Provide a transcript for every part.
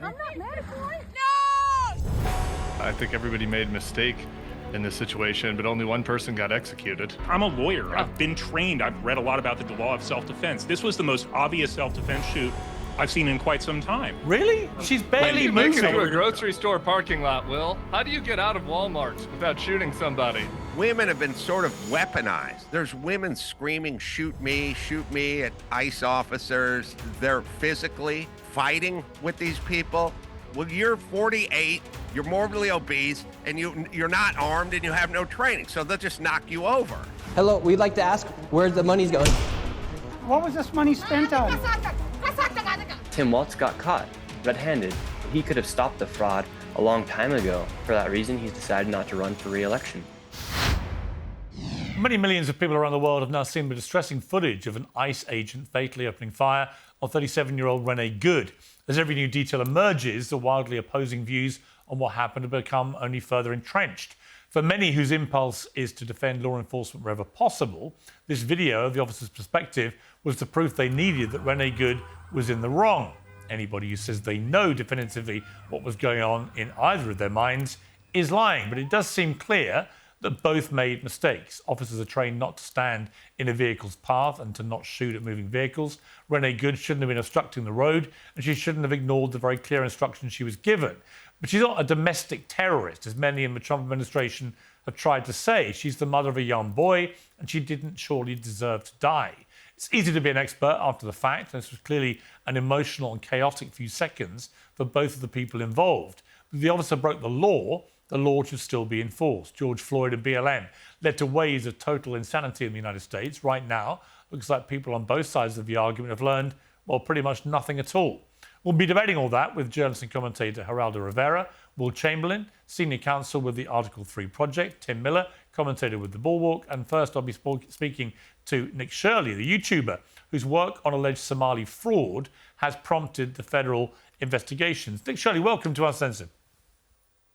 I'm not mad for it. No! I think everybody made a mistake in this situation, but only one person got executed. I'm a lawyer. I've been trained. I've read a lot about the law of self-defense. This was the most obvious self-defense shoot I've seen in quite some time. Really? She's barely When you moving. make it to a grocery store parking lot, Will, how do you get out of Walmart without shooting somebody? Women have been sort of weaponized. There's women screaming, shoot me, at ICE officers. They're physically fighting with these people. Well, you're 48, you're morbidly obese, and you're not armed and you have no training, so they'll just knock you over. Hello, we'd like to ask where the money's going. What was this money spent on? Tim Walz got caught red-handed. He could have stopped the fraud a long time ago. For that reason, he's decided not to run for re-election. Many millions of people around the world have now seen the distressing footage of an ICE agent fatally opening fire on 37-year-old Renee Good. As every new detail emerges, the wildly opposing views on what happened have become only further entrenched. For many whose impulse is to defend law enforcement wherever possible, this video of the officer's perspective was the proof they needed that Renee Good was in the wrong. Anybody who says they know definitively what was going on in either of their minds is lying, but it does seem clear that both made mistakes. Officers are trained not to stand in a vehicle's path and to not shoot at moving vehicles. Renee Good shouldn't have been obstructing the road, and she shouldn't have ignored the very clear instructions she was given. But she's not a domestic terrorist, as many in the Trump administration have tried to say. She's the mother of a young boy, and she didn't surely deserve to die. It's easy to be an expert after the fact, and this was clearly an emotional and chaotic few seconds for both of the people involved. But the officer broke the law should still be enforced. George Floyd and BLM led to waves of total insanity in the United States. Right now, looks like people on both sides of the argument have learned, well, pretty much nothing at all. We'll be debating all that with journalist and commentator Geraldo Rivera, Will Chamberlain, senior counsel with the Article 3 Project, Tim Miller, commentator with the Bulkwark, and first I'll be speaking to Nick Shirley, the YouTuber, whose work on alleged Somali fraud has prompted the federal investigations. Nick Shirley, welcome to Uncensored.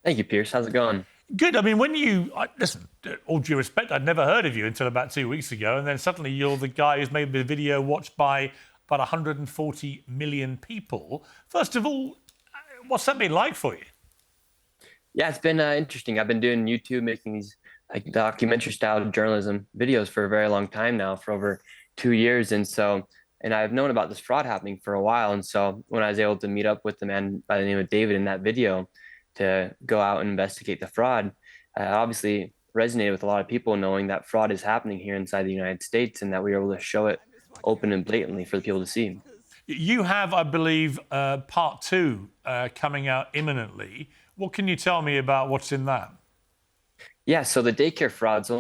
Thank you, Piers. How's it going? Good. I mean, listen, all due respect, I'd never heard of you until about 2 weeks ago, and then suddenly you're the guy who's made the video watched by about 140 million people. First of all, what's that been like for you? Yeah, it's been interesting. I've been doing YouTube, making these documentary-style journalism videos for a very long time now, for over 2 years, and I've known about this fraud happening for a while. And so when I was able to meet up with the man by the name of David in that video to go out and investigate the fraud, obviously resonated with a lot of people, knowing that fraud is happening here inside the United States and that we were able to show it open and blatantly for the people to see. You have, I believe, part 2 coming out imminently. What can you tell me about what's in that? Yeah, so the daycare fraud's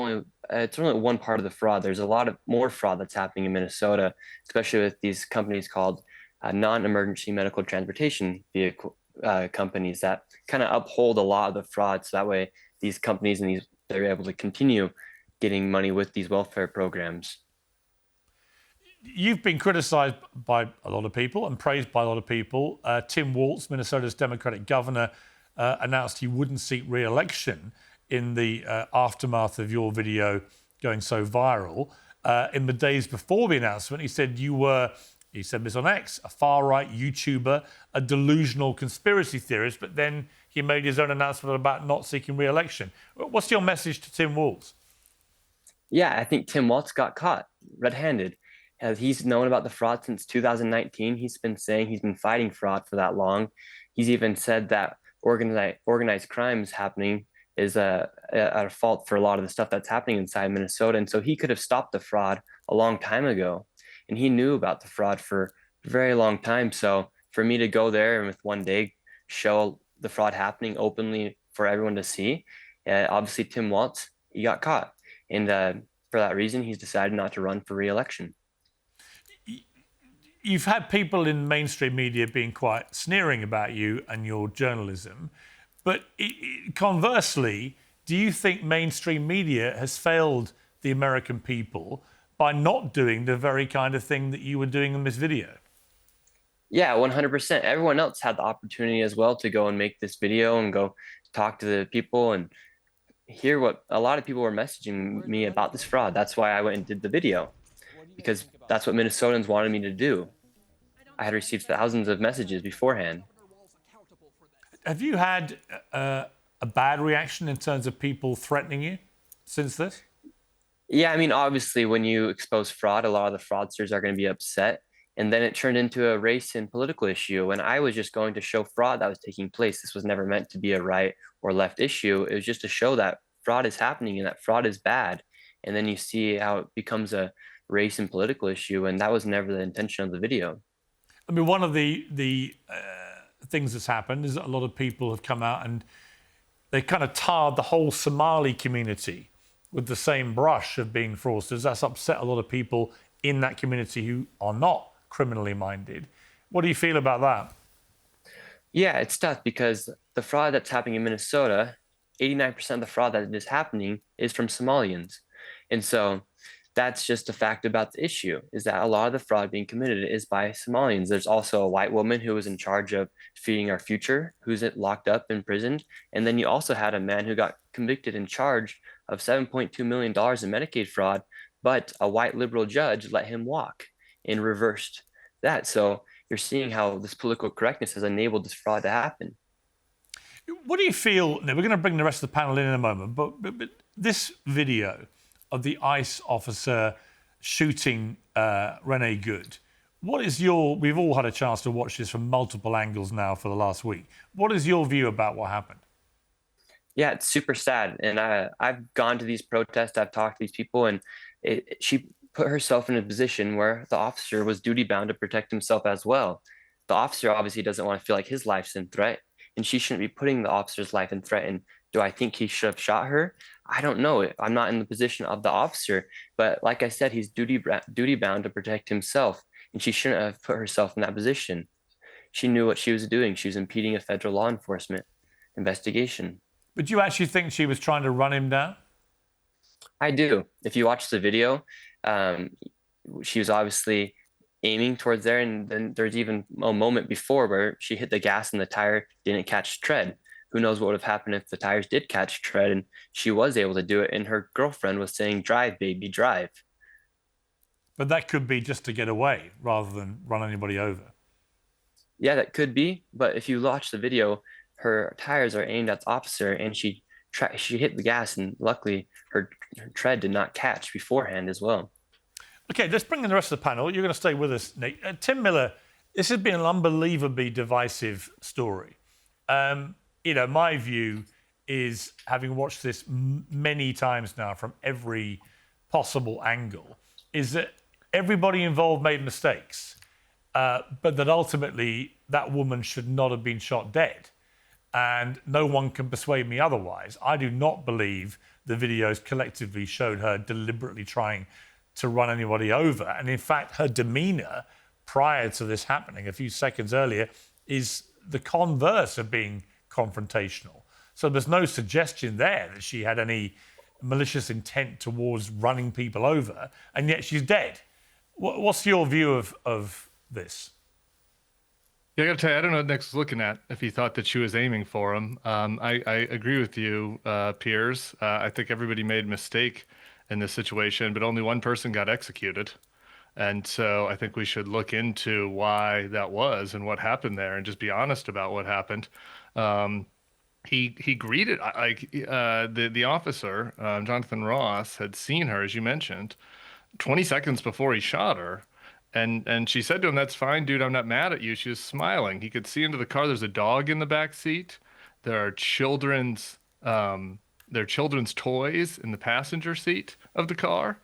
it's only one part of the fraud. There's a lot of more fraud that's happening in Minnesota, especially with these companies called non-emergency medical transportation vehicle companies that kind of uphold a lot of the fraud. So that way these companies they're able to continue getting money with these welfare programs. You've been criticized by a lot of people and praised by a lot of people. Tim Walz, Minnesota's Democratic governor, announced he wouldn't seek re-election in the aftermath of your video going so viral. In the days before the announcement, he said you were, he said this on X, a far-right YouTuber, a delusional conspiracy theorist, but then he made his own announcement about not seeking re-election. What's your message to Tim Walz? Yeah, I think Tim Walz got caught red-handed. He's known about the fraud since 2019. He's been saying he's been fighting fraud for that long. He's even said that organized crime is happening is a fault for a lot of the stuff that's happening inside Minnesota. And so he could have stopped the fraud a long time ago. And he knew about the fraud for a very long time. So for me to go there and with one day show the fraud happening openly for everyone to see, obviously Tim Walz, he got caught. And for that reason, he's decided not to run for re-election. You've had people in mainstream media being quite sneering about you and your journalism. But conversely, do you think mainstream media has failed the American people by not doing the very kind of thing that you were doing in this video? Yeah, 100%. Everyone else had the opportunity as well to go and make this video and go talk to the people and hear what a lot of people were messaging me about this fraud. That's why I went and did the video, because that's what Minnesotans wanted me to do. I had received thousands of messages beforehand. Have you had a bad reaction in terms of people threatening you since this? Yeah, I mean, obviously, when you expose fraud, a lot of the fraudsters are going to be upset. And then it turned into a race and political issue. And I was just going to show fraud that was taking place. This was never meant to be a right or left issue. It was just to show that fraud is happening and that fraud is bad. And then you see how it becomes a race and political issue. And that was never the intention of the video. I mean, one of the things that's happened is that a lot of people have come out and they kind of tarred the whole Somali community with the same brush of being fraudsters. That's upset a lot of people in that community who are not criminally minded. What do you feel about that? Yeah, it's tough because the fraud that's happening in Minnesota, 89% of the fraud that is happening is from Somalians. And so that's just a fact about the issue, is that a lot of the fraud being committed is by Somalians. There's also a white woman who was in charge of feeding our future, who's locked up, imprisoned. And then you also had a man who got convicted and charged of $7.2 million in Medicaid fraud, but a white liberal judge let him walk and reversed that. So you're seeing how this political correctness has enabled this fraud to happen. What do you feel? Now, we're going to bring the rest of the panel in a moment, but this video of the ICE officer shooting Renee Good, what is we've all had a chance to watch this from multiple angles now for the last week. What is your view about what happened? Yeah, it's super sad. And I've gone to these protests, I've talked to these people, and she put herself in a position where the officer was duty bound to protect himself as well. The officer obviously doesn't want to feel like his life's in threat, and she shouldn't be putting the officer's life in threat. And do I think he should have shot her? I don't know. I'm not in the position of the officer, but like I said, he's duty bound to protect himself, and she shouldn't have put herself in that position. She knew what she was doing. She was impeding a federal law enforcement investigation. But do you actually think she was trying to run him down? I do. If you watch the video, she was obviously aiming towards there, and then there's even a moment before where she hit the gas and the tire didn't catch tread. Who knows what would have happened if the tires did catch tread and she was able to do it, and her girlfriend was saying, "Drive, baby, drive." But that could be just to get away rather than run anybody over. Yeah, that could be. But if you watch the video, her tires are aimed at the officer, and she hit the gas, and luckily her tread did not catch beforehand as well. Okay, let's bring in the rest of the panel. You're going to stay with us, Nick. Tim Miller, this has been an unbelievably divisive story. My view is, having watched this many times now from every possible angle, is that everybody involved made mistakes, but that ultimately that woman should not have been shot dead. And no one can persuade me otherwise. I do not believe the videos collectively showed her deliberately trying to run anybody over. And in fact, her demeanor prior to this happening a few seconds earlier is the converse of being confrontational. So there's no suggestion there that she had any malicious intent towards running people over, and yet she's dead. What's your view of this? Yeah, I got to tell you, I don't know what Nick's looking at, if he thought that she was aiming for him. I agree with you, Piers. I think everybody made a mistake in this situation, but only one person got executed. And so I think we should look into why that was and what happened there, and just be honest about what happened. He greeted, the officer, Jonathan Ross, had seen her, as you mentioned, 20 seconds before he shot her. And she said to him, "That's fine, dude. I'm not mad at you." She was smiling. He could see into the car. There's a dog in the back seat. There are children's toys in the passenger seat of the car.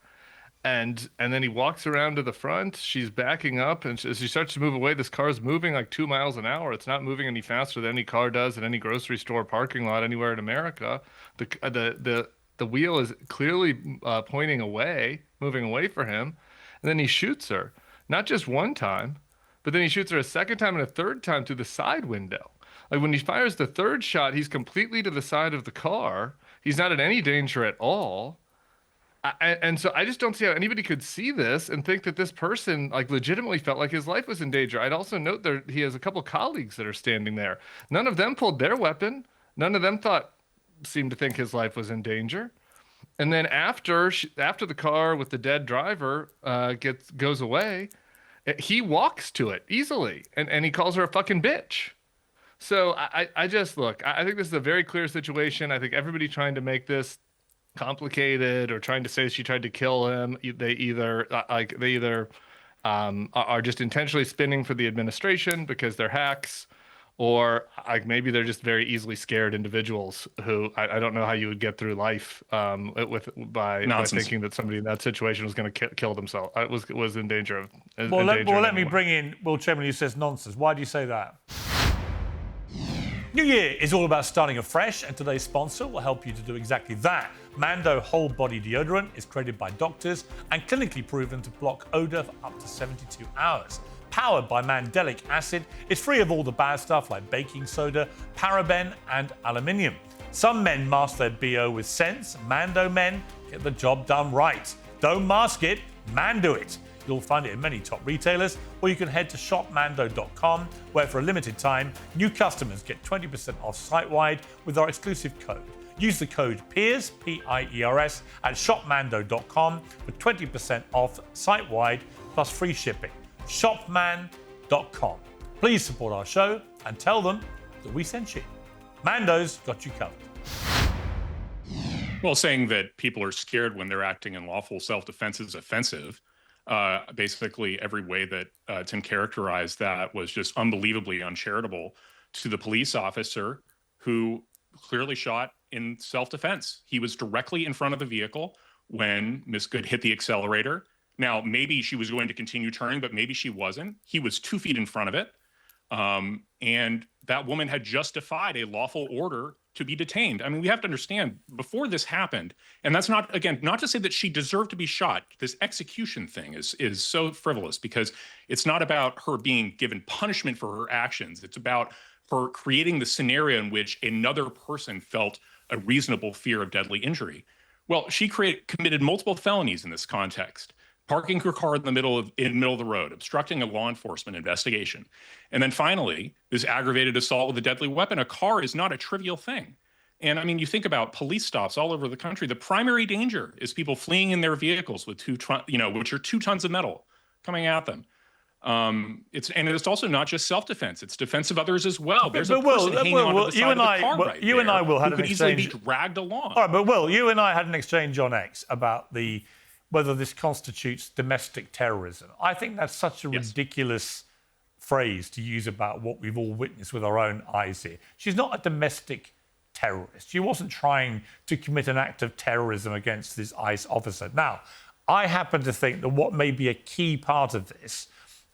And then he walks around to the front. She's backing up, and as she starts to move away, this car is moving like 2 miles an hour. It's not moving any faster than any car does in any grocery store parking lot anywhere in America. The wheel is clearly pointing away, moving away for him. And then he shoots her. Not just one time, but then he shoots her a second time and a third time through the side window. Like, when he fires the third shot, he's completely to the side of the car. He's not in any danger at all. And so I just don't see how anybody could see this and think that this person like legitimately felt like his life was in danger. I'd also note that he has a couple colleagues that are standing there. None of them pulled their weapon. None of them seemed to think his life was in danger. And then after the car with the dead driver goes away, he walks to it easily, and he calls her a fucking bitch. So I just look. I think this is a very clear situation. I think everybody trying to make this complicated or trying to say she tried to kill him. They either are just intentionally spinning for the administration because they're hacks, or like maybe they're just very easily scared individuals who I don't know how you would get through life by thinking that somebody in that situation was going to kill themselves. Was in danger of. Let me bring in Will Chamberlain, who says nonsense. Why do you say that? New Year is all about starting afresh, and today's sponsor will help you to do exactly that. Mando Whole Body Deodorant is created by doctors and clinically proven to block odor for up to 72 hours. Powered by mandelic acid, it's free of all the bad stuff like baking soda, paraben, and aluminium. Some men mask their BO with sense. Mando men get the job done right. Don't mask it, Mando it. You'll find it in many top retailers, or you can head to shopmando.com, where for a limited time, new customers get 20% off site-wide with our exclusive code. Use the code PIERS, P-I-E-R-S, at shopmando.com for 20% off site-wide plus free shipping. Shopman.com. Please support our show and tell them that we sent you. Mando's got you covered. Well, saying that people are scared when they're acting in lawful self-defense is offensive. Basically, every way that Tim characterized that was just unbelievably uncharitable to the police officer who clearly shot in self-defense. He was directly in front of the vehicle when Miss Good hit the accelerator. Now, maybe she was going to continue turning, but maybe she wasn't. He was 2 feet in front of it. And that woman had justified a lawful order to be detained. I mean, we have to understand, before this happened, and that's not, again, not to say that she deserved to be shot. This execution thing is so frivolous because it's not about her being given punishment for her actions. It's about her creating the scenario in which another person felt a reasonable fear of deadly injury. Well, she committed multiple felonies in this context. Parking her car in the middle of the road, obstructing a law enforcement investigation. And then finally, this aggravated assault with a deadly weapon. A car is not a trivial thing. And I mean, you think about police stops all over the country. The primary danger is people fleeing in their vehicles with which are 2 tons of metal coming at them. It's also not just self-defense; it's defense of others as well. There's a person hanging onto the side of the car right there. You and I will have an exchange. Who could easily be dragged along. All right, but Will, you and I had an exchange on X about whether this constitutes domestic terrorism. I think that's such a ridiculous phrase to use about what we've all witnessed with our own eyes here. She's not a domestic terrorist. She wasn't trying to commit an act of terrorism against this ICE officer. Now, I happen to think that what may be a key part of this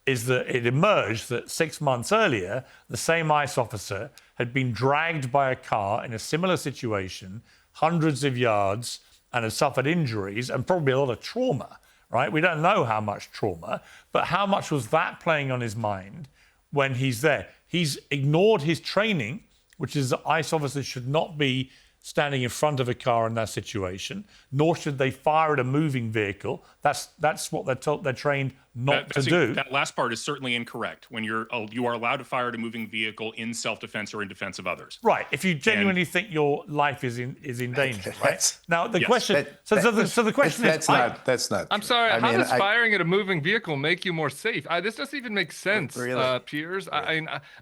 is that it emerged that 6 months earlier, the same ICE officer had been dragged by a car in a similar situation, hundreds of yards, and has suffered injuries and probably a lot of trauma, right? We don't know how much trauma, but how much was that playing on his mind when he's there? He's ignored his training, which is that ICE officers should not be standing in front of a car in that situation, nor should they fire at a moving vehicle. That's what they're trained not to do. That last part is certainly incorrect. When you are allowed to fire at a moving vehicle in self-defense or in defense of others. Right. If you genuinely think your life is in danger, right? Now the question. The question is. That's not. I'm sorry. How does firing at a moving vehicle make you more safe? This doesn't even make sense, really? Piers.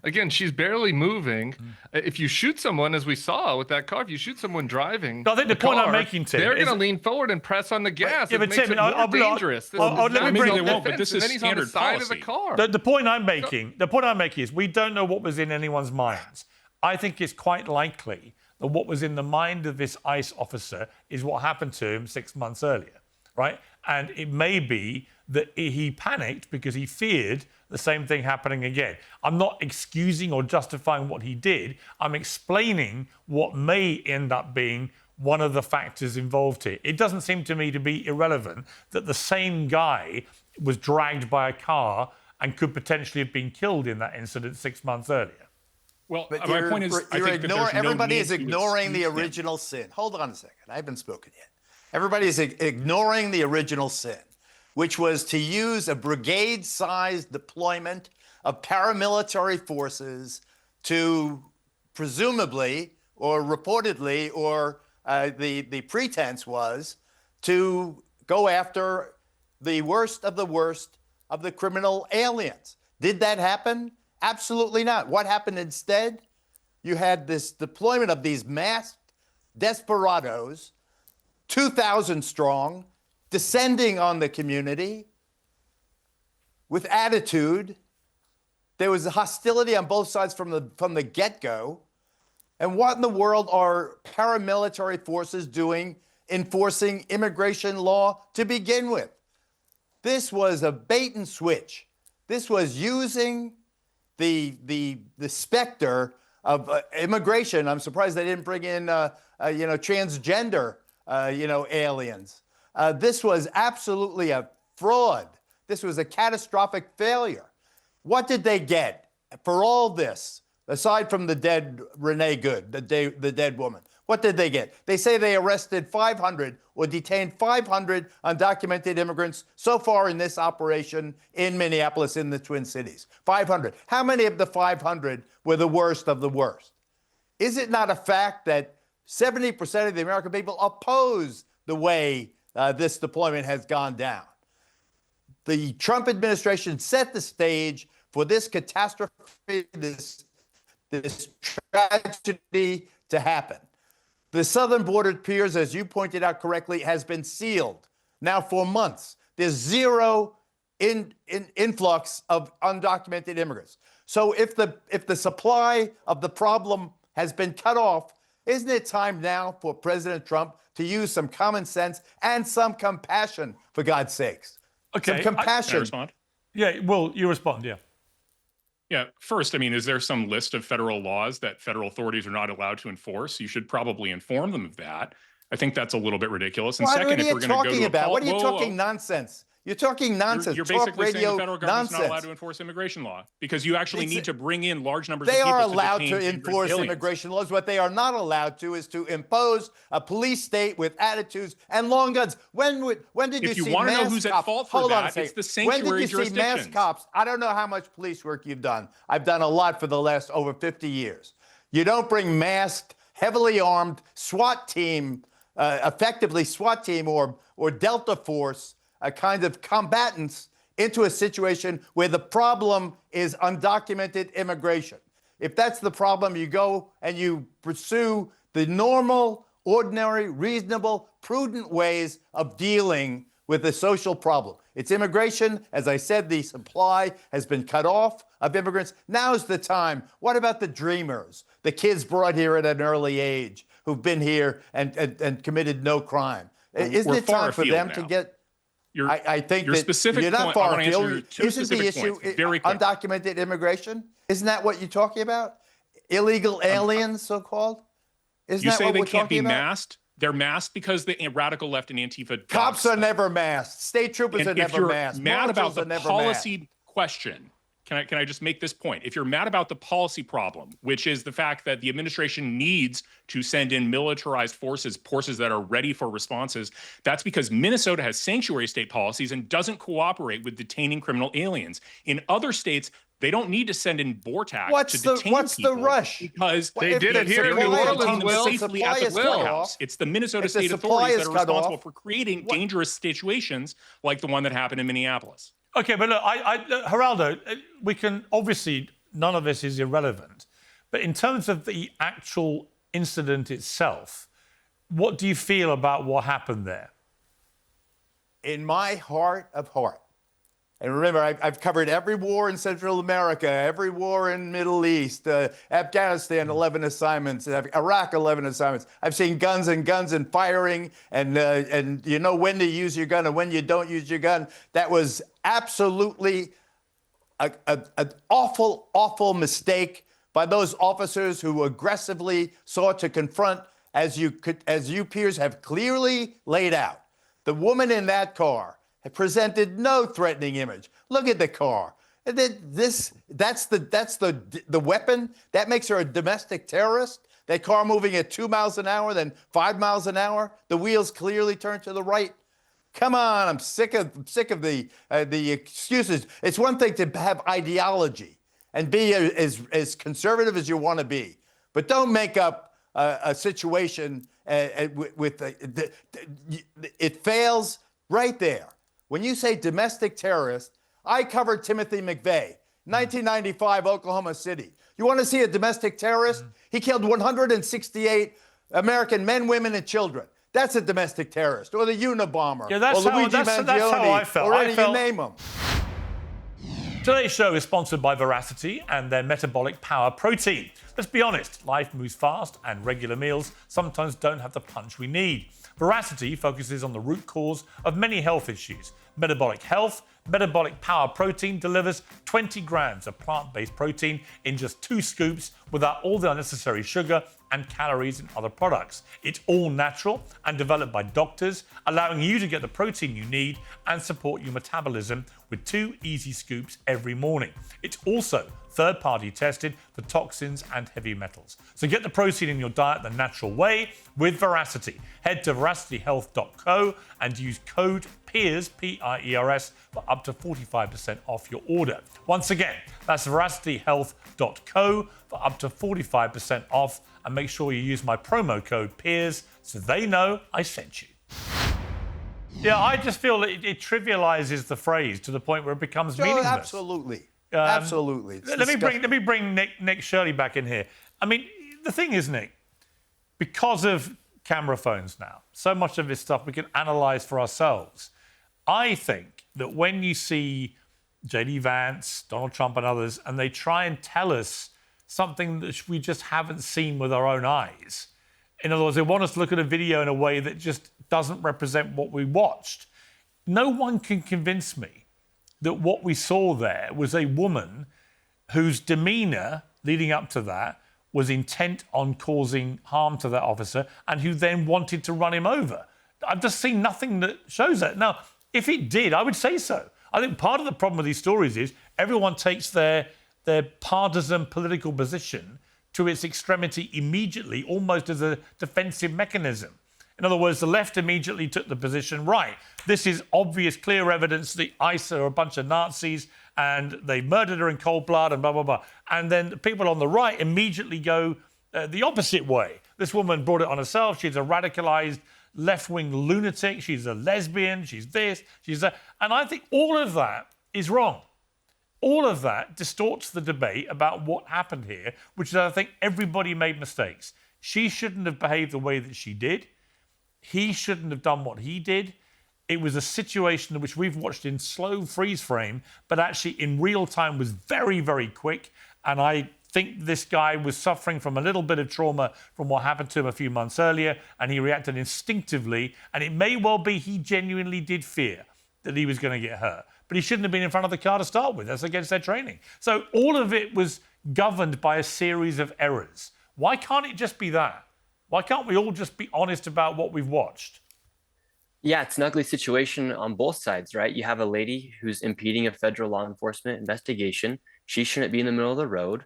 Again, she's barely moving. If you shoot someone, as we saw with that car, if you shoot someone driving, I think the point I'm making, Tim, they're going to lean forward and press on the gas. Yeah, but Tim, I'll be dangerous. Let me bring. They won't, but this is then he's on the standard side policy. of the car. The point I'm making is we don't know what was in anyone's minds. I think it's quite likely that what was in the mind of this ICE officer is what happened to him 6 months earlier, right? And it may be that he panicked because he feared the same thing happening again. I'm not excusing or justifying what he did. I'm explaining what may end up being one of the factors involved here. It doesn't seem to me to be irrelevant that the same guy was dragged by a car and could potentially have been killed in that incident 6 months earlier. Well, my point is, I think that everybody is ignoring the original sin. Hold on a second. I haven't spoken yet. Everybody is ignoring the original sin, which was to use a brigade-sized deployment of paramilitary forces to presumably or reportedly or the pretense was to go after the worst of the criminal aliens. Did that happen? Absolutely not. What happened instead? you had this deployment of these masked desperados, 2,000 strong, descending on the community with attitude. There was hostility on both sides from the get-go. And what in the world are paramilitary forces doing enforcing immigration law to begin with? This was a bait and switch. This was using the specter of immigration. I'm surprised they didn't bring in transgender aliens. This was absolutely a fraud. This was a catastrophic failure. What did they get for all this, aside from the dead Renee Good, the dead woman? What did they get? They say they arrested 500 or detained 500 undocumented immigrants so far in this operation in Minneapolis, in the Twin Cities. 500. How many of the 500 were the worst of the worst? Is it not a fact that 70% of the American people oppose the way this deployment has gone down? The Trump administration set the stage for this catastrophe, this tragedy to happen. The southern border, Piers, as you pointed out correctly, has been sealed now for months. There's zero influx of undocumented immigrants. So if the supply of the problem has been cut off, isn't it time now for President Trump to use some common sense and some compassion, for God's sakes? Okay. Some compassion. Can I respond? Yeah, well, you respond, yeah. Yeah. First, I mean, is there some list of federal laws that federal authorities are not allowed to enforce? You should probably inform them of that. I think that's a little bit ridiculous. And second, if we're going to go to about? What are you talking nonsense? You're talking nonsense. You're Talk basically radio saying the federal government's nonsense. not allowed to enforce immigration law because you actually need to bring in large numbers They of people. are allowed detain to enforce aliens. immigration laws. What they are not allowed to is to impose a police state with attitudes and long guns. When did you see If you want to know mass who's at cops? fault for Hold on a that, second. it's the When did sanctuary you see mass jurisdictions. cops? I don't know how much police work you've done. I've done a lot for the last over 50 years. You don't bring masked, heavily armed SWAT team, effectively SWAT team or Delta Force, a kind of combatants into a situation where the problem is undocumented immigration. If that's the problem, you go and you pursue the normal, ordinary, reasonable, prudent ways of dealing with the social problem. It's immigration. As I said, the supply has been cut off of immigrants. Now's the time. What about the dreamers, the kids brought here at an early age who've been here and committed no crime? Isn't it time for them to get... I think that you're not far afield. Isn't the issue undocumented immigration? Isn't that what you're talking about? Illegal aliens, so-called? Isn't that what we're talking about? You say they can't be masked? They're masked because the radical left and Antifa... Cops are never masked. State troopers are never masked. If you're mad about the policy policy question, can I just make this point? If you're mad about the policy problem, which is the fact that the administration needs to send in militarized forces that are ready for responses, that's because Minnesota has sanctuary state policies and doesn't cooperate with detaining criminal aliens. In other states, they don't need to send in BORTAC to detain people. What's the rush? Because they did it here in New Orleans, Will. Safely at the courthouse. It's the Minnesota state authorities that are responsible for creating dangerous situations like the one that happened in Minneapolis. Okay, but look, Geraldo, we can obviously, none of this is irrelevant, but in terms of the actual incident itself, what do you feel about what happened there? In my heart of heart, and remember, I've covered every war in Central America, every war in Middle East, Afghanistan, 11 assignments, Iraq, 11 assignments. I've seen guns and firing, and you know when to use your gun and when you don't use your gun. That was absolutely an awful, awful mistake by those officers who aggressively sought to confront, as you, Piers, have clearly laid out. The woman in that car presented no threatening image. Look at the car. That's the weapon that makes her a domestic terrorist. That car moving at 2 miles an hour, then 5 miles an hour. The wheels clearly turn to the right. Come on, I'm sick of the excuses. It's one thing to have ideology and be as conservative as you want to be, but don't make up a situation with it fails right there. When you say domestic terrorist, I covered Timothy McVeigh, 1995, Oklahoma City. You want to see a domestic terrorist? He killed 168 American men, women, and children. That's a domestic terrorist, or the Unabomber, Yeah, that's or how- Luigi that's Mangione, how I felt. or I any, felt- you name them. Today's show is sponsored by Veracity and their metabolic power protein. Let's be honest, life moves fast and regular meals sometimes don't have the punch we need. Veracity focuses on the root cause of many health issues. Metabolic health, metabolic power protein delivers 20 grams of plant-based protein in just 2 scoops without all the unnecessary sugar and calories in other products. It's all natural and developed by doctors, allowing you to get the protein you need and support your metabolism with 2 easy scoops every morning. It's also third-party tested for toxins and heavy metals. So get the protein in your diet the natural way with Veracity. Head to veracityhealth.co and use code PIERS, P-I-E-R-S, for up to 45% off your order. Once again, that's veracityhealth.co for up to 45% off, and make sure you use my promo code PIERS so they know I sent you. Yeah, I just feel it trivializes the phrase to the point where it becomes meaningless. Absolutely. Absolutely. It's Let me bring Nick Shirley back in here. I mean, the thing is, Nick, because of camera phones now, so much of this stuff we can analyze for ourselves. I think that when you see J.D. Vance, Donald Trump and others, and they try and tell us something that we just haven't seen with our own eyes, in other words, they want us to look at a video in a way that just doesn't represent what we watched. No one can convince me that what we saw there was a woman whose demeanor leading up to that was intent on causing harm to that officer and who then wanted to run him over. I've just seen nothing that shows that. Now, if it did, I would say so. I think part of the problem with these stories is everyone takes their partisan political position to its extremity immediately, almost as a defensive mechanism. In other words, the left immediately took the position, right, this is obvious, clear evidence the ICE are a bunch of Nazis and they murdered her in cold blood and blah, blah, blah. And then the people on the right immediately go the opposite way. This woman brought it on herself. She's a radicalized left-wing lunatic. She's a lesbian. She's this, she's that. And I think all of that is wrong. All of that distorts the debate about what happened here, which is, I think, everybody made mistakes. She shouldn't have behaved the way that she did. He shouldn't have done what he did. It was a situation which we've watched in slow freeze frame, but actually in real time was very, very quick. And I think this guy was suffering from a little bit of trauma from what happened to him a few months earlier, and he reacted instinctively. And it may well be he genuinely did fear that he was going to get hurt. But he shouldn't have been in front of the car to start with. That's against their training. So all of it was governed by a series of errors. Why can't it just be that? Why can't we all just be honest about what we've watched? Yeah, it's an ugly situation on both sides, right? You have a lady who's impeding a federal law enforcement investigation. She shouldn't be in the middle of the road.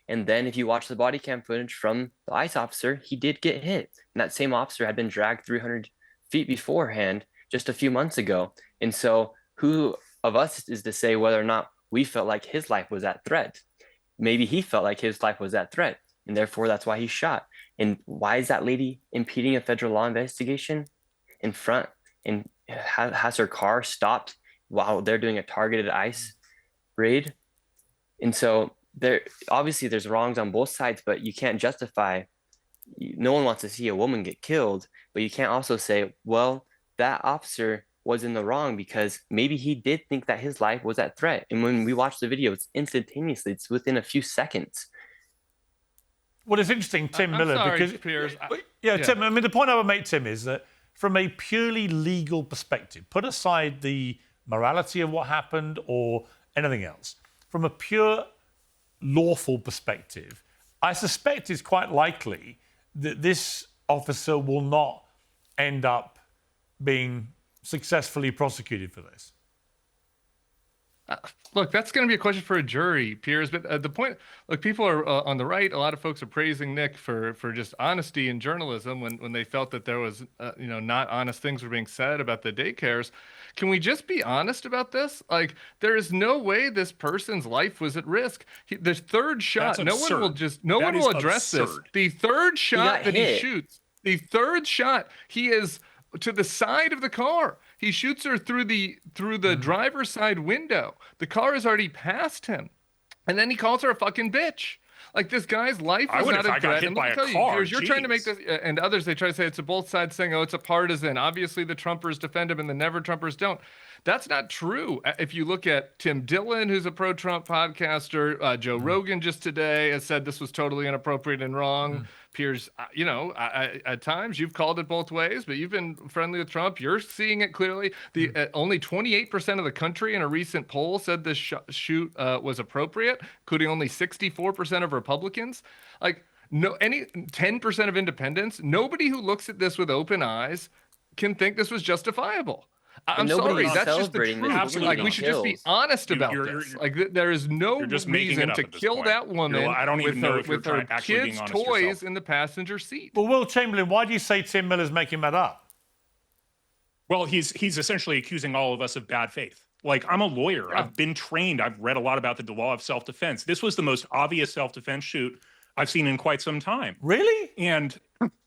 And then if you watch the body cam footage from the ICE officer, he did get hit. And that same officer had been dragged 300 feet beforehand just a few months ago. And so who of us is to say whether or not we felt like his life was at threat? Maybe he felt like his life was at threat, and therefore that's why he shot. And why is that lady impeding a federal law investigation in front and has her car stopped while they're doing a targeted ICE raid? And so there's wrongs on both sides, but you can't justify. No one wants to see a woman get killed, but you can't also say, well, that officer was in the wrong because maybe he did think that his life was at threat. And when we watch the video, it's instantaneously, it's within a few seconds. Well, it's interesting, Tim Miller, sorry, because Piers. Tim. I mean, the point I would make, Tim, is that from a purely legal perspective, put aside the morality of what happened or anything else, from a pure lawful perspective, I suspect it's quite likely that this officer will not end up being successfully prosecuted for this. Look, that's going to be a question for a jury, Piers. But the point, look, people are on the right. A lot of folks are praising Nick for just honesty in journalism when they felt that there was, not honest things were being said about the daycares. Can we just be honest about this? Like, there is no way this person's life was at risk. The third shot, That's absurd. no one will address absurd. this. The third shot that hit. he shoots, the third shot, he is to the side of the car. He shoots her through the driver's side window. The car has already passed him. And then he calls her a fucking bitch. Like, this guy's life I is would not if a I got threat. hit And by let me a tell car. you, you're trying to make Jeez. this, and others, they try to say it's a both sides saying, oh, it's a partisan. Obviously, the Trumpers defend him and the never Trumpers don't. That's not true. If you look at Tim Dillon, who's a pro-Trump podcaster, Joe Rogan just today has said this was totally inappropriate and wrong. Piers, at times you've called it both ways, but you've been friendly with Trump. You're seeing it clearly. Only 28% of the country in a recent poll said this shoot was appropriate, including only 64% of Republicans. Like, no, any 10% of independents. Nobody who looks at this with open eyes can think this was justifiable. I'm sorry, nobody's that's just the celebrating truth. this. Absolutely Like, we not. should just be Kills. honest about You're- this. Like, there is no You're just making it reason up to at this kill point. that woman I don't even with know her, if you're with her actually being kids' honest toys yourself. in the passenger seat. But Will Chamberlain, why do you say Tim Miller's making that up? Well, he's essentially accusing all of us of bad faith. Like, I'm a lawyer. I've been trained. I've read a lot about the law of self-defense. This was the most obvious self-defense shoot I've seen in quite some time. Really? And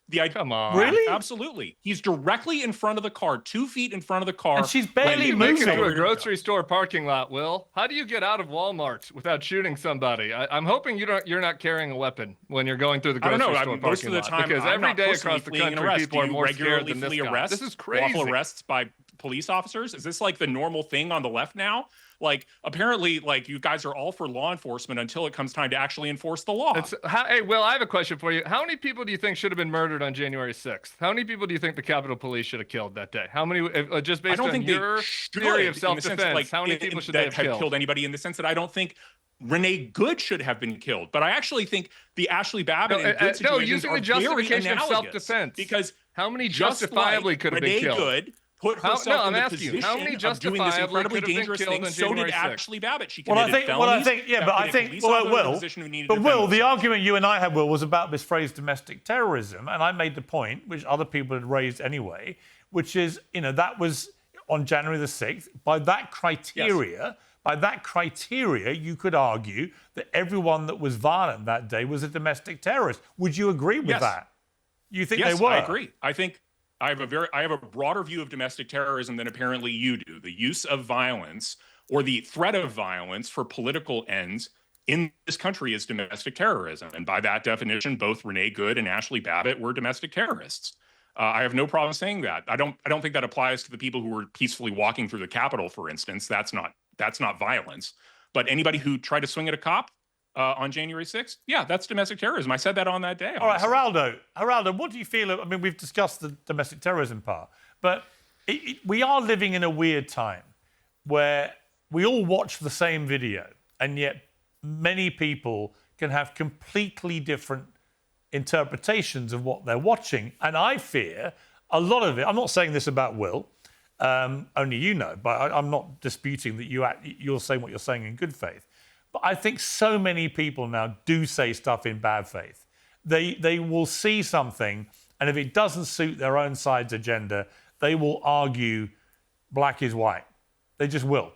the idea, Come on. Really? absolutely. He's directly in front of the car, 2 feet in front of the car. And she's barely You when- make it moving. to a grocery store parking lot, Will. How do you get out of Walmart without shooting somebody? I'm hoping you're not carrying a weapon when you're going through the I don't grocery know. store Most parking of the lot, time, because I'm every not day personally across the fleeing an country, arrest. people Do are you more scared regularly than this flee guy. arrests, This is crazy. lawful arrests by police officers? Is this like the normal thing on the left now? Like, apparently, like, you guys are all for law enforcement until it comes time to actually enforce the law. Hey, Will, I have a question for you. How many people do you think should have been murdered on January 6th? How many people do you think the Capitol Police should have killed that day? How many, just I based don't on think your they should, theory of in the sense, self-defense, like, how many people should they have killed? anybody, in the sense that I don't think Renee Good should have been killed. But I actually think the Ashley Babbitt and Good situations using are the justification very of analogous, self-defense. because How many just justifiably like could have been Renee killed? Good put herself no, I'm in the asking you, position how many of doing this justifiably incredibly could have been dangerous killed thing. on So did January 6th? Ashley Babbitt. She Well, I committed think, well, I felonies think, yeah, that but put I a think, police well, officer in a Will, position who needed but to Will, defend the themselves. argument you and I had, Will, was about this phrase domestic terrorism, and I made the point, which other people had raised anyway, which is, that was on January the 6th. By that criteria, you could argue that everyone that was violent that day was a domestic terrorist. Would you agree with Yes. that? You think Yes, they were? I agree. I think I have a broader view of domestic terrorism than apparently you do. The use of violence or the threat of violence for political ends in this country is domestic terrorism. And by that definition, both Renee Good and Ashley Babbitt were domestic terrorists. I have no problem saying that. I don't think that applies to the people who were peacefully walking through the Capitol, for instance. That's not violence. But anybody who tried to swing at a cop on January 6th, yeah, that's domestic terrorism. I said that on that day. All right, honestly. Geraldo, what do you feel? I mean, we've discussed the domestic terrorism part, but we are living in a weird time where we all watch the same video, and yet many people can have completely different interpretations of what they're watching. And I fear a lot of it, I'm not saying this about Will, only you know, but I'm not disputing that you're saying what you're saying in good faith. But I think so many people now do say stuff in bad faith. They will see something, and if it doesn't suit their own side's agenda, they will argue black is white. They just will,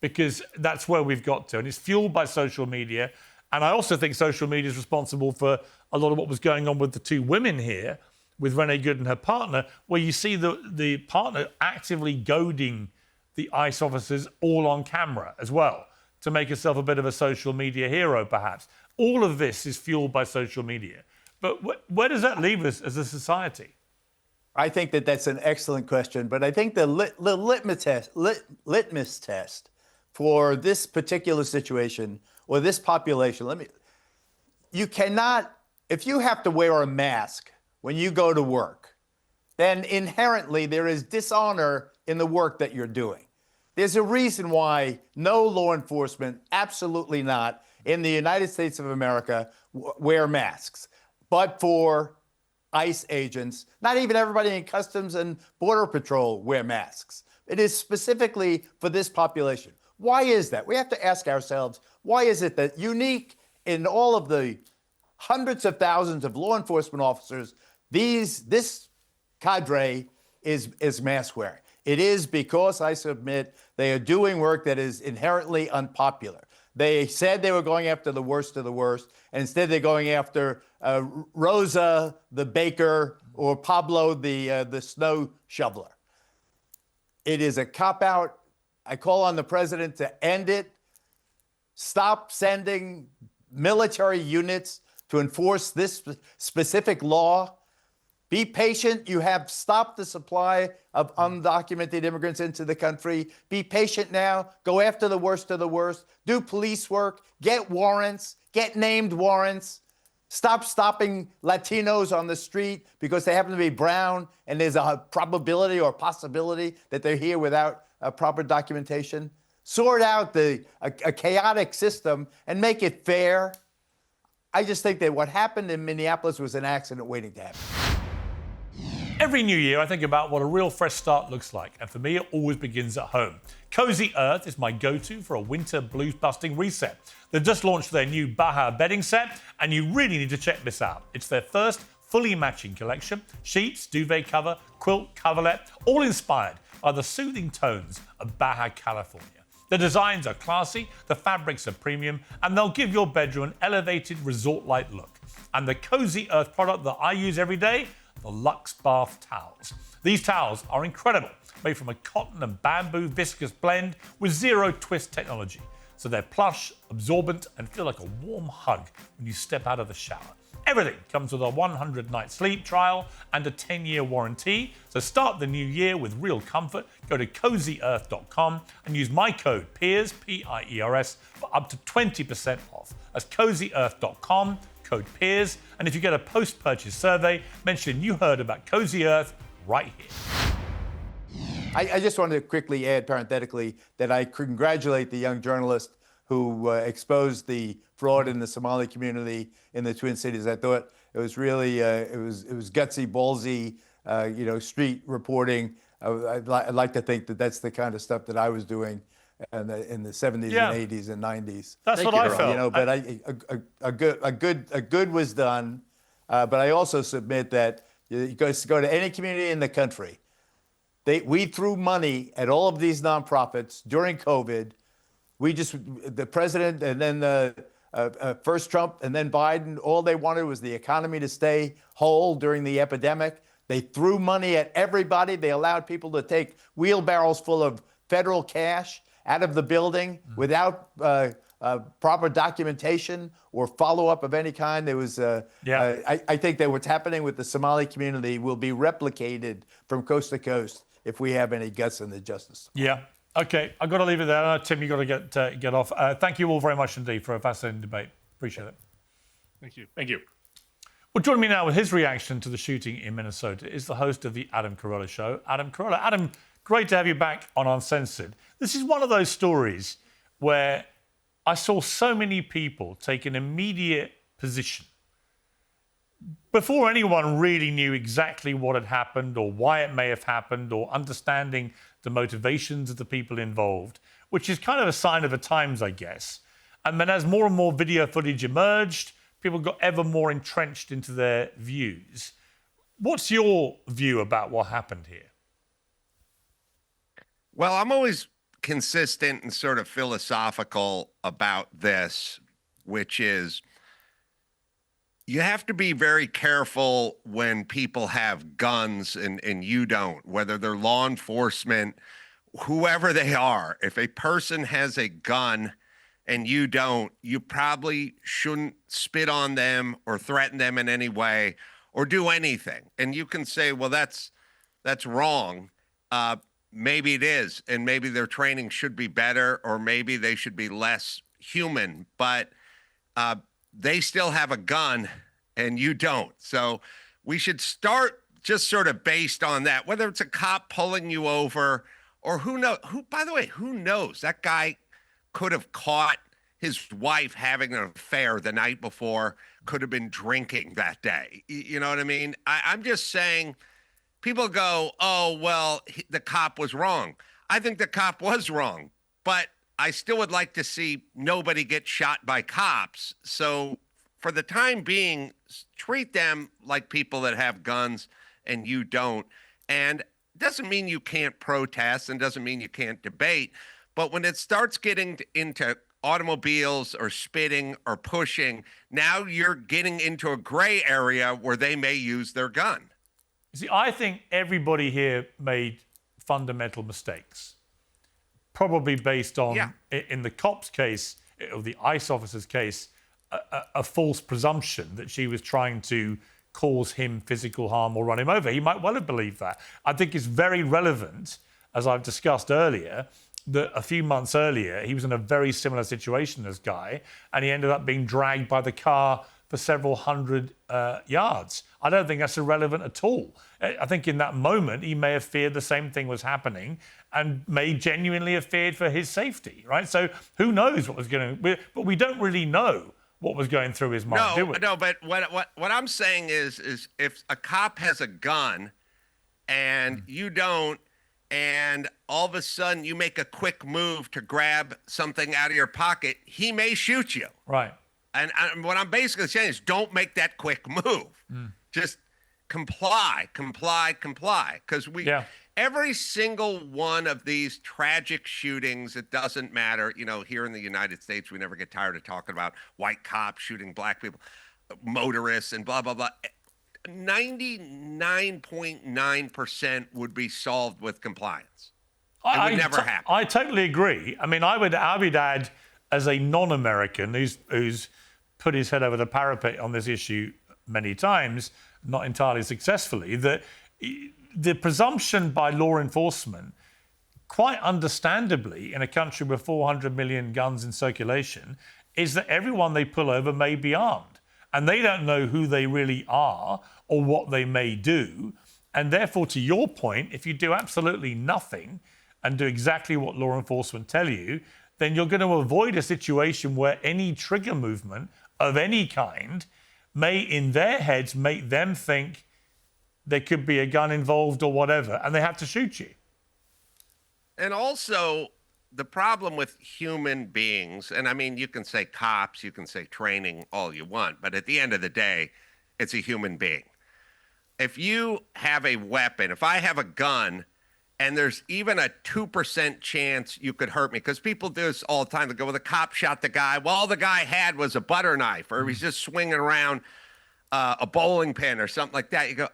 because that's where we've got to. And it's fueled by social media. And I also think social media is responsible for a lot of what was going on with the two women here, with Renee Good and her partner, where you see the partner actively goading the ICE officers all on camera as well, to make herself a bit of a social media hero, perhaps. All of this is fueled by social media. But where does that leave us as a society? I think that's an excellent question, but I think the litmus test for this particular situation or this population, you cannot, if you have to wear a mask when you go to work, then inherently there is dishonor in the work that you're doing. There's a reason why no law enforcement, absolutely not, in the United States of America wear masks. But for ICE agents, not even everybody in Customs and Border Patrol wear masks. It is specifically for this population. Why is that? We have to ask ourselves, why is it that unique in all of the hundreds of thousands of law enforcement officers, this cadre is mask wearing? It is because, I submit, they are doing work that is inherently unpopular. They said they were going after the worst of the worst, and instead they're going after Rosa, the baker, or Pablo, the snow shoveler. It is a cop-out. I call on the president to end it. Stop sending military units to enforce this specific law. Be patient. You have stopped the supply of undocumented immigrants into the country. Be patient now. Go after the worst of the worst. Do police work. Get warrants. Get named warrants. Stop stopping Latinos on the street because they happen to be brown and there's a probability or possibility that they're here without proper documentation. Sort out a chaotic system and make it fair. I just think that what happened in Minneapolis was an accident waiting to happen. Every new year, I think about what a real fresh start looks like. And for me, it always begins at home. Cozy Earth is my go-to for a winter blues-busting reset. They've just launched their new Maher bedding set, and you really need to check this out. It's their first fully matching collection. Sheets, duvet cover, quilt, coverlet, all inspired by the soothing tones of Baja California. The designs are classy, the fabrics are premium, and they'll give your bedroom an elevated resort-like look. And the Cozy Earth product that I use every day, the Luxe Bath Towels. These towels are incredible, made from a cotton and bamboo viscous blend with zero twist technology. So they're plush, absorbent, and feel like a warm hug when you step out of the shower. Everything comes with a 100-night sleep trial and a 10-year warranty. So start the new year with real comfort. Go to CozyEarth.com and use my code PIERS, P-I-E-R-S, for up to 20% off. That's CozyEarth.com, code PIERS. And if you get a post-purchase survey, mention you heard about Cozy Earth right here. I just wanted to quickly add parenthetically that I congratulate the young journalist who exposed the fraud in the Somali community in the Twin Cities. I thought it was really it was gutsy, ballsy, street reporting. I'd like to think that that's the kind of stuff that I was doing in the 70s and 80s and 90s. That's what I felt. But a good was done. But I also submit that you go to any community in the country. We threw money at all of these nonprofits during COVID. The president and then first Trump and then Biden, all they wanted was the economy to stay whole during the epidemic. They threw money at everybody. They allowed people to take wheelbarrows full of federal cash out of the building without proper documentation or follow-up of any kind. There was, I think that what's happening with the Somali community will be replicated from coast to coast if we have any guts in the justice. Yeah. Okay, I've got to leave it there. Tim, you've got to get off. Thank you all very much indeed for a fascinating debate. Appreciate it. Thank you. Thank you. Well, joining me now with his reaction to the shooting in Minnesota is the host of the Adam Carolla Show, Adam Carolla. Adam, great to have you back on Uncensored. This is one of those stories where I saw so many people take an immediate position before anyone really knew exactly what had happened or why it may have happened or understanding the motivations of the people involved, which is kind of a sign of the times, I guess. And then as more and more video footage emerged, people got ever more entrenched into their views. What's your view about what happened here? Well, I'm always consistent and sort of philosophical about this, which is you have to be very careful when people have guns and you don't, whether they're law enforcement, whoever they are. If a person has a gun and you don't, you probably shouldn't spit on them or threaten them in any way or do anything. And you can say, well, that's wrong. Maybe it is, and maybe their training should be better, or maybe they should be less human, but they still have a gun and you don't. So we should start just sort of based on that, whether it's a cop pulling you over or who knows? That guy could have caught his wife having an affair the night before, could have been drinking that day. You know what I mean? I'm just saying, people go, oh, well, the cop was wrong. I think the cop was wrong, but I still would like to see nobody get shot by cops. So for the time being, treat them like people that have guns and you don't. And it doesn't mean you can't protest and doesn't mean you can't debate. But when it starts getting into automobiles or spitting or pushing, now you're getting into a gray area where they may use their gun. See, I think everybody here made fundamental mistakes, probably based on, in the cops' case, or the ICE officer's case, a false presumption that she was trying to cause him physical harm or run him over. He might well have believed that. I think it's very relevant, as I've discussed earlier, that a few months earlier he was in a very similar situation as Guy, and he ended up being dragged by the car for several hundred yards. I don't think that's irrelevant at all. I think in that moment he may have feared the same thing was happening and may genuinely have feared for his safety, right? So who knows what was going to... But we don't really know what was going through his mind, do we? No, but what I'm saying is if a cop has a gun and you don't, and all of a sudden you make a quick move to grab something out of your pocket, he may shoot you. Right. And what I'm basically saying is don't make that quick move. Just comply. Because every single one of these tragic shootings, it doesn't matter. You know, here in the United States, we never get tired of talking about white cops shooting black people, motorists and blah, blah, blah. 99.9% would be solved with compliance. It would never happen. I totally agree. I mean, I would add, as a non-American who's put his head over the parapet on this issue many times, not entirely successfully, that the presumption by law enforcement, quite understandably, in a country with 400 million guns in circulation, is that everyone they pull over may be armed. And they don't know who they really are or what they may do. And therefore, to your point, if you do absolutely nothing and do exactly what law enforcement tell you, then you're going to avoid a situation where any trigger movement of any kind may, in their heads, make them think there could be a gun involved or whatever, and they have to shoot you. And also, the problem with human beings, and I mean, you can say cops, you can say training, all you want, but at the end of the day, it's a human being. If you have a weapon, if I have a gun, and there's even a 2% chance you could hurt me, because people do this all the time. They go, well, the cop shot the guy. Well, all the guy had was a butter knife, or he's just swinging around a bowling pin or something like that. You go,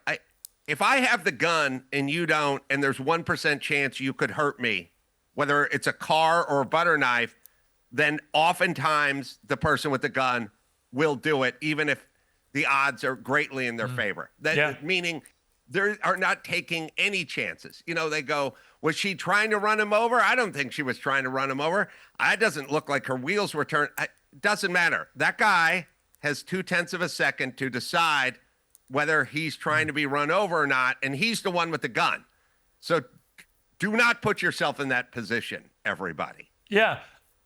if I have the gun and you don't, and there's 1% chance you could hurt me, whether it's a car or a butter knife, then oftentimes the person with the gun will do it, even if the odds are greatly in their favor. Meaning they are not taking any chances. You know, they go, was she trying to run him over? I don't think she was trying to run him over. It doesn't look like her wheels were turned. It doesn't matter. That guy has 0.2 of a second to decide whether he's trying to be run over or not, and he's the one with the gun. So do not put yourself in that position, everybody. Yeah.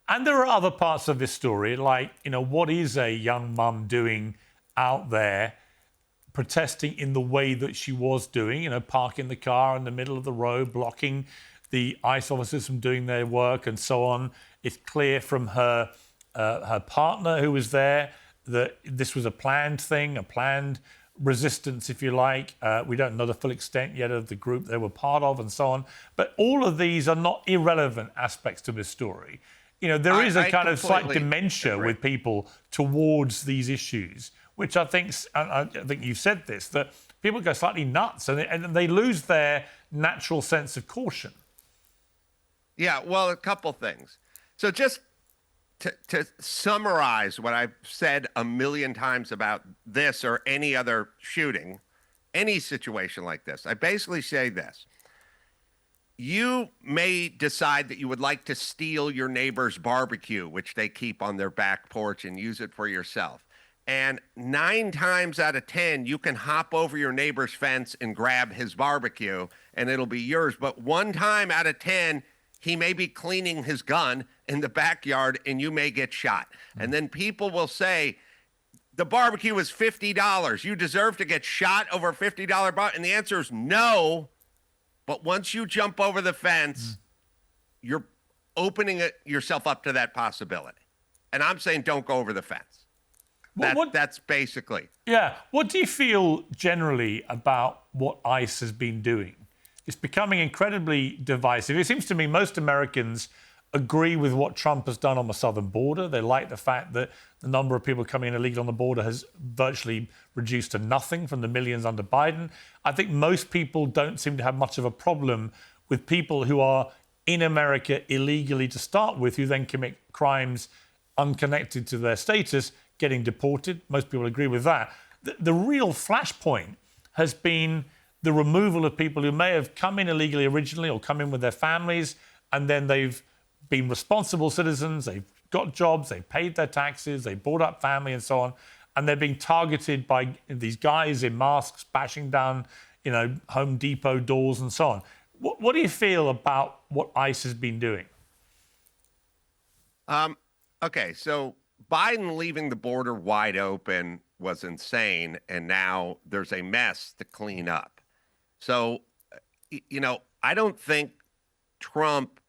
And there are other parts of this story, like, you know, what is a young mum doing out there protesting in the way that she was doing, you know, parking the car in the middle of the road, blocking the ICE officers from doing their work and so on. It's clear from her partner who was there that this was a planned thing, a planned resistance, if you like. We don't know the full extent yet of the group they were part of and so on. But all of these are not irrelevant aspects to this story. You know, there is a kind of slight dementia with people towards these issues, which I think you've said this, that people go slightly nuts and they lose their natural sense of caution. Yeah, well, a couple things. So just to summarize what I've said a million times about this or any other shooting, any situation like this, I basically say this. You may decide that you would like to steal your neighbor's barbecue, which they keep on their back porch, and use it for yourself. And 9 times out of 10, you can hop over your neighbor's fence and grab his barbecue, and it'll be yours. But 1 time out of 10, he may be cleaning his gun in the backyard, and you may get shot. And then people will say, the barbecue was $50. You deserve to get shot over a $50 barbecue. And the answer is no. But once you jump over the fence, you're opening yourself up to that possibility. And I'm saying don't go over the fence. That's basically. Yeah. What do you feel generally about what ICE has been doing? It's becoming incredibly divisive. It seems to me most Americans agree with what Trump has done on the southern border. They like the fact that the number of people coming in illegal on the border has virtually reduced to nothing from the millions under Biden. I think most people don't seem to have much of a problem with people who are in America illegally to start with, who then commit crimes unconnected to their status, getting deported. Most people agree with that. The real flashpoint has been the removal of people who may have come in illegally originally or come in with their families, and then they've been responsible citizens, they've got jobs, they've paid their taxes, they brought up family and so on, and they're being targeted by these guys in masks bashing down, Home Depot doors and so on. What do you feel about what ICE has been doing? Okay, so Biden leaving the border wide open was insane, and now there's a mess to clean up. So, I don't think Trump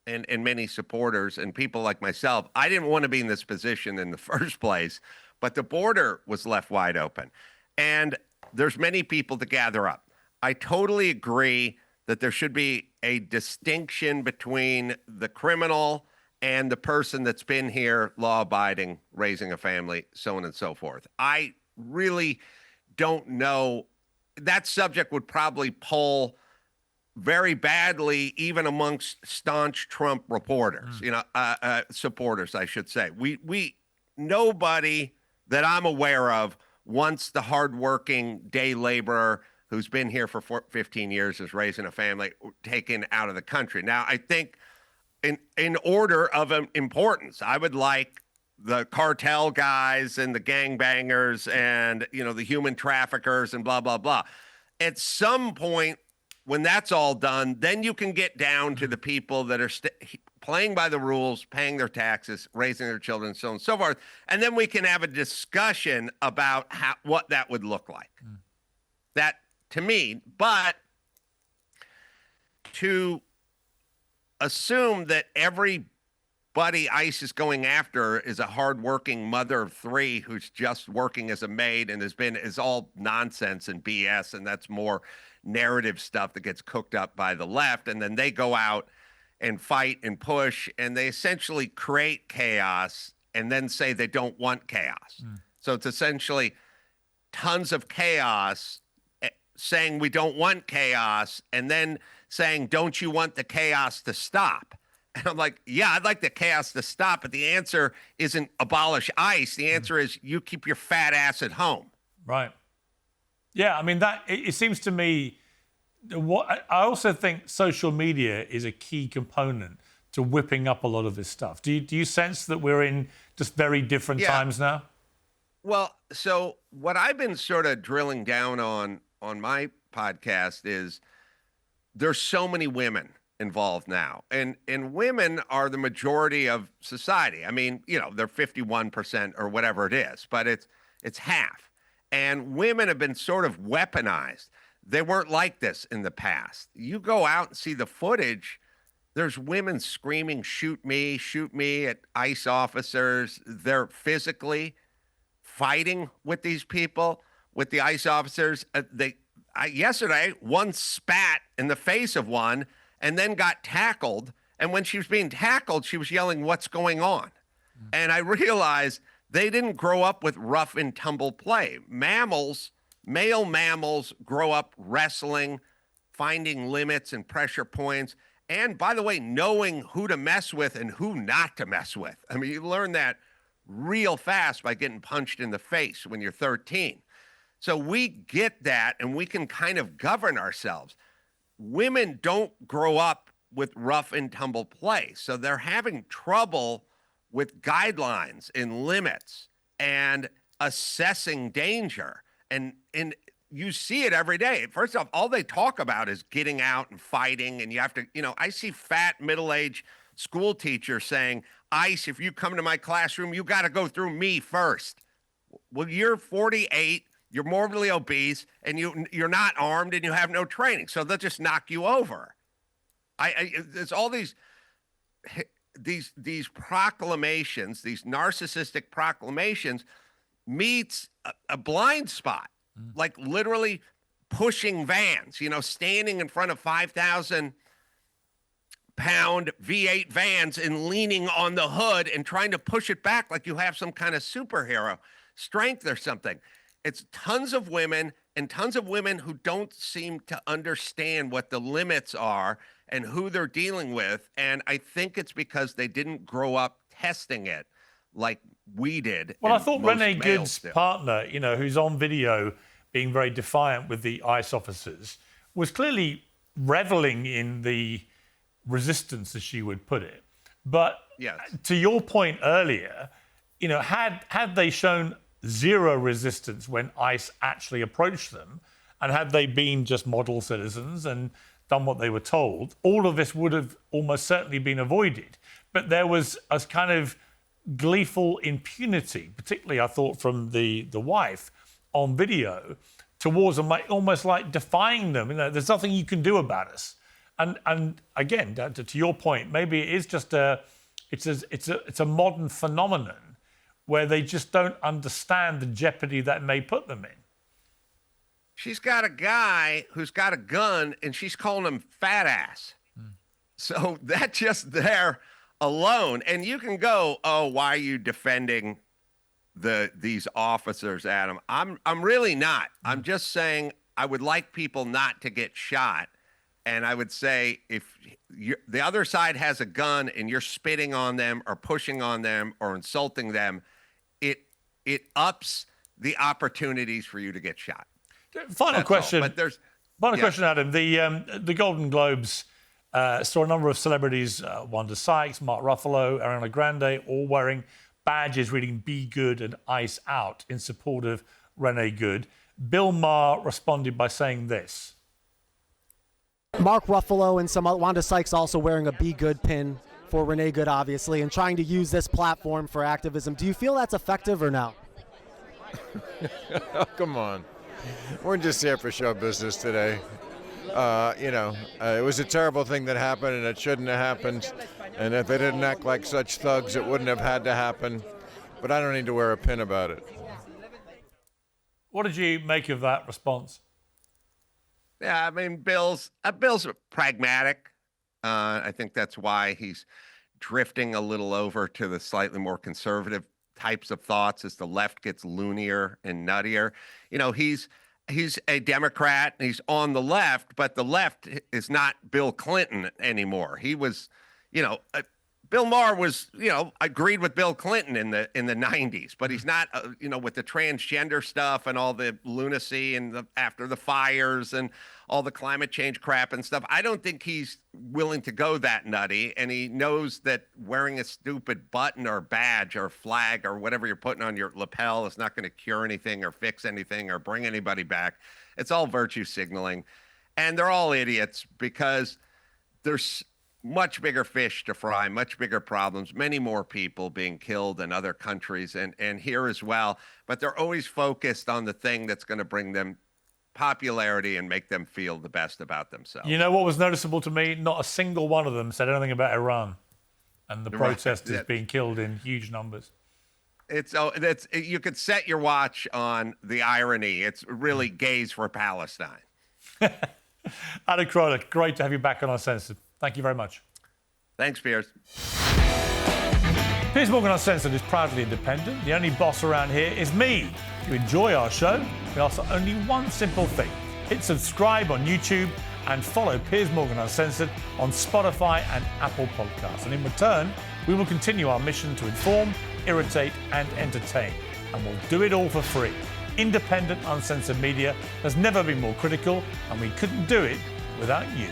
and many supporters and people like myself, I didn't want to be in this position in the first place, but the border was left wide open. And there's many people to gather up. I totally agree that there should be a distinction between the criminal and the person that's been here, law-abiding, raising a family, so on and so forth. I really don't know. That subject would probably poll very badly, even amongst staunch Trump reporters, supporters, I should say. Nobody that I'm aware of wants the hardworking day laborer who's been here for 15 years, is raising a family, taken out of the country. Now, I think in order of importance, I would like the cartel guys and the gangbangers and, the human traffickers and blah, blah, blah. At some point, when that's all done, then you can get down to the people that are playing by the rules, paying their taxes, raising their children, so on and so forth. And then we can have a discussion about what that would look like. That, to me, but to assume that everybody ICE is going after is a hardworking mother of three who's just working as a maid and is all nonsense and BS, and that's more narrative stuff that gets cooked up by the left, and then they go out and fight and push, and they essentially create chaos and then say they don't want chaos. So it's essentially tons of chaos saying we don't want chaos, and then saying, don't you want the chaos to stop? And I'm like, yeah, I'd like the chaos to stop, but the answer isn't abolish ICE. The answer is you keep your fat ass at home. Right. Yeah, I mean, it seems to me, I also think social media is a key component to whipping up a lot of this stuff. Do you sense that we're in just very different times now? Well, so what I've been sort of drilling down on my podcast is there's so many women involved now, and women are the majority of society. I mean, they're 51% or whatever it is, but it's half. And women have been sort of weaponized. They weren't like this in the past. You go out and see the footage, there's women screaming, shoot me at ICE officers. They're physically fighting with these people, with the ICE officers. Yesterday, one spat in the face of one and then got tackled. And when she was being tackled, she was yelling, "What's going on?" And I realized they didn't grow up with rough and tumble play. Male mammals grow up wrestling, finding limits and pressure points. And by the way, knowing who to mess with and who not to mess with. I mean, you learn that real fast by getting punched in the face when you're 13. So we get that, and we can kind of govern ourselves. Women don't grow up with rough and tumble play. So they're having trouble with guidelines and limits and assessing danger. And you see it every day. First off, all they talk about is getting out and fighting. And you have to, I see fat middle-aged school teachers saying, ICE, if you come to my classroom, you got to go through me first. Well, you're 48. You're morbidly obese, and you're not armed, and you have no training, so they'll just knock you over. There's all these proclamations, these narcissistic proclamations, meets a blind spot, like literally pushing vans. Standing in front of 5,000-pound V8 vans and leaning on the hood and trying to push it back like you have some kind of superhero strength or something. It's tons of women who don't seem to understand what the limits are and who they're dealing with. And I think it's because they didn't grow up testing it like we did. Well, I and thought most Renee males Good's do. partner, who's on video being very defiant with the ICE officers, was clearly reveling in the resistance, as she would put it. But Yes. to your point earlier, had they shown zero resistance when ICE actually approached them, and had they been just model citizens and done what they were told, all of this would have almost certainly been avoided. But there was a kind of gleeful impunity, particularly I thought from the wife on video, towards them, almost like defying them. There's nothing you can do about us. And again, to your point, maybe it is just it's a modern phenomenon where they just don't understand the jeopardy that may put them in. She's got a guy who's got a gun, and she's calling him fat ass. So that just there alone, and you can go, oh, why are you defending these officers, Adam? I'm really not. I'm just saying I would like people not to get shot. And I would say if the other side has a gun and you're spitting on them or pushing on them or insulting them, it ups the opportunities for you to get shot. Final question. But there's question, Adam. The Golden Globes saw a number of celebrities, Wanda Sykes, Mark Ruffalo, Ariana Grande, all wearing badges reading "Be Good" and "Ice Out" in support of Renee Good. Bill Maher responded by saying this. Mark Ruffalo and Wanda Sykes also wearing a "Be Good" pin for Renee Good, obviously, and trying to use this platform for activism. Do you feel that's effective or no? Oh, come on. We're just here for show business today. It was a terrible thing that happened, and it shouldn't have happened. And if they didn't act like such thugs, it wouldn't have had to happen. But I don't need to wear a pin about it. What did you make of that response? Yeah, I mean, Bill's pragmatic. I think that's why he's drifting a little over to the slightly more conservative types of thoughts as the left gets loonier and nuttier. He's a Democrat and he's on the left, but the left is not Bill Clinton anymore. He was, Bill Maher was, agreed with Bill Clinton in the 90s, but he's not, with the transgender stuff and all the lunacy and after the fires and all the climate change crap and stuff. I don't think he's willing to go that nutty. And he knows that wearing a stupid button or badge or flag or whatever you're putting on your lapel is not going to cure anything or fix anything or bring anybody back. It's all virtue signaling. And they're all idiots because there's much bigger fish to fry, much bigger problems, many more people being killed in other countries and here as well. But they're always focused on the thing that's going to bring them popularity and make them feel the best about themselves. You know what was noticeable to me? Not a single one of them said anything about Iran and the protesters being killed in huge numbers. You could set your watch on the irony. It's really gays for Palestine. Adam Carolla, great to have you back on Uncensored. Thank you very much. Thanks, Piers. Piers Morgan Uncensored is proudly independent. The only boss around here is me. If you enjoy our show, we ask for only one simple thing. Hit subscribe on YouTube and follow Piers Morgan Uncensored on Spotify and Apple Podcasts. And in return, we will continue our mission to inform, irritate and entertain. And we'll do it all for free. Independent, uncensored media has never been more critical, and we couldn't do it without you.